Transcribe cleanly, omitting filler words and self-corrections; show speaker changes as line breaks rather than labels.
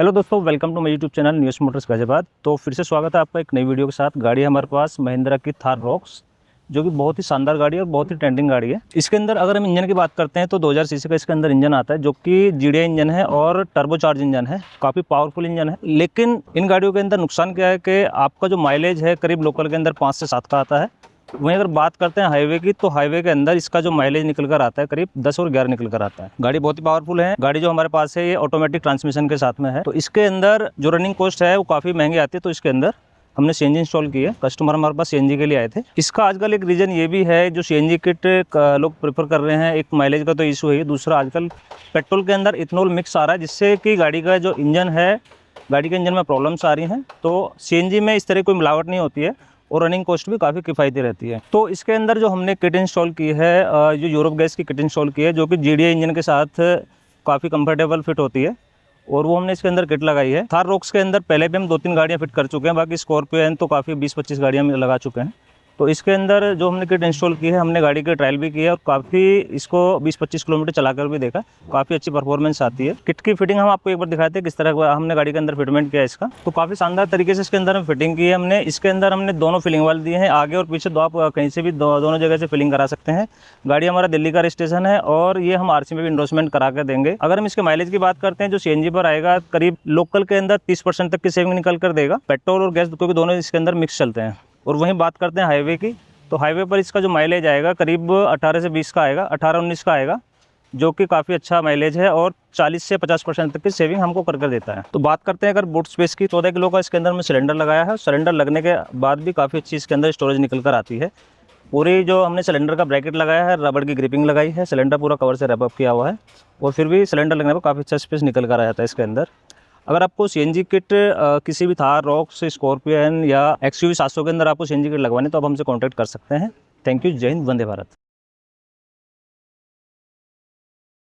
Hello दोस्तों, welcome to my YouTube channel news motors Ghaziabad. तो फिर से स्वागत है आपका एक नई वीडियो के साथ। गाड़ी है हमारे पास महिंद्रा की थार रॉक्स, जो कि बहुत ही शानदार गाड़ी है और बहुत ही ट्रेंडिंग गाड़ी है। इसके अंदर अगर हम इंजन की बात करते हैं तो 2000 सीसी का इसके अंदर इंजन आता है, जो कि जीडीआई इंजन है और टर्बोचार्ज इंजन है। काफ़ी पावरफुल इंजन है। लेकिन इन गाड़ियों के अंदर नुकसान क्या है कि आपका जो माइलेज है करीब लोकल के अंदर 5 से 7 का आता है। वहीं अगर बात करते हैं हाईवे की, तो हाईवे के अंदर इसका जो माइलेज निकल कर आता है करीब 10 और 11 निकल कर आता है। गाड़ी बहुत ही पावरफुल है। गाड़ी जो हमारे पास है ये ऑटोमेटिक ट्रांसमिशन के साथ में है। तो इसके अंदर जो रनिंग कॉस्ट है वो काफ़ी महंगी आती है। तो इसके अंदर हमने सीएनजी इंस्टॉल की है। कस्टमर हमारे पास सीएनजी के लिए आए थे। इसका आजकल एक रीज़न ये भी है, जो सीएनजी किट लोग प्रेफर कर रहे हैं। एक माइलेज का तो इशू है, दूसरा आजकल पेट्रोल के अंदर इथनॉल मिक्स आ रहा है, जिससे कि गाड़ी का जो इंजन है, गाड़ी के इंजन में प्रॉब्लम्स आ रही हैं। तो सीएनजी में इस तरह कोई मिलावट नहीं होती है और रनिंग कॉस्ट भी काफ़ी किफ़ायती रहती है। तो इसके अंदर जो हमने किट इंस्टॉल की है, जो यूरोप गैस की किट इंस्टॉल की है, जो कि जीडीआई इंजन के साथ काफ़ी कंफर्टेबल फिट होती है, और वो हमने इसके अंदर किट लगाई है। थार रॉक्स के अंदर पहले भी हम 2-3 गाड़ियाँ फिट कर चुके हैं। बाकी स्कॉर्पियो एन तो काफ़ी 20-25 गाड़ियाँ में लगा चुके हैं। तो इसके अंदर जो हमने किट इंस्टॉल की है, हमने गाड़ी के ट्रायल भी किया और काफ़ी इसको 20-25 किलोमीटर चलाकर भी देखा। काफ़ी अच्छी परफॉर्मेंस आती है। किट की फिटिंग हम आपको एक बार दिखाते हैं किस तरह हमने गाड़ी के अंदर फिटमेंट किया है इसका। तो काफ़ी शानदार तरीके से इसके अंदर हम फिटिंग की है हमने। इसके अंदर हमने दोनों फिलिंग वाल दिए हैं, आगे और पीछे। आप कहीं से भी दोनों जगह से फिलिंग करा सकते हैं। गाड़ी हमारा दिल्ली का रजिस्ट्रेशन है और ये हम आरसी में भी इंडोर्समेंट करा कर देंगे। अगर हम इसके माइलेज की बात करते हैं, जो सीएनजी पर आएगा, करीब लोकल के अंदर 30% तक की सेविंग निकल कर देगा। पेट्रोल और गैस क्योंकि दोनों इसके अंदर मिक्स चलते हैं। और वहीं बात करते हैं हाईवे की, तो हाईवे पर इसका जो माइलेज आएगा करीब 18 से 20 का आएगा, 18-19 का आएगा, जो कि काफ़ी अच्छा माइलेज है और 40 से 50% तक की सेविंग हमको कर देता है। तो बात करते हैं अगर बूट स्पेस की, 14 किलो का इसके अंदर में सिलेंडर लगाया है। सिलेंडर लगने के बाद भी काफ़ी अच्छी इसके अंदर स्टोरेज निकल कर आती है। पूरी जो हमने सिलेंडर का ब्रैकेट लगाया है, रबड़ की ग्रिपिंग लगाई है, सिलेंडर पूरा कवर से रैप अप किया हुआ है, और फिर भी सिलेंडर लगने पर काफ़ी अच्छा स्पेस निकल कर आ जाता है इसके अंदर। अगर आपको सीएनजी किट किसी भी थार रॉक्स, स्कॉर्पियो एन या एक्सयूवी 700 के अंदर आपको सीएनजी किट लगवानी, तो आप हमसे कॉन्टैक्ट कर सकते हैं। Thank you. जय हिंद, वंदे भारत।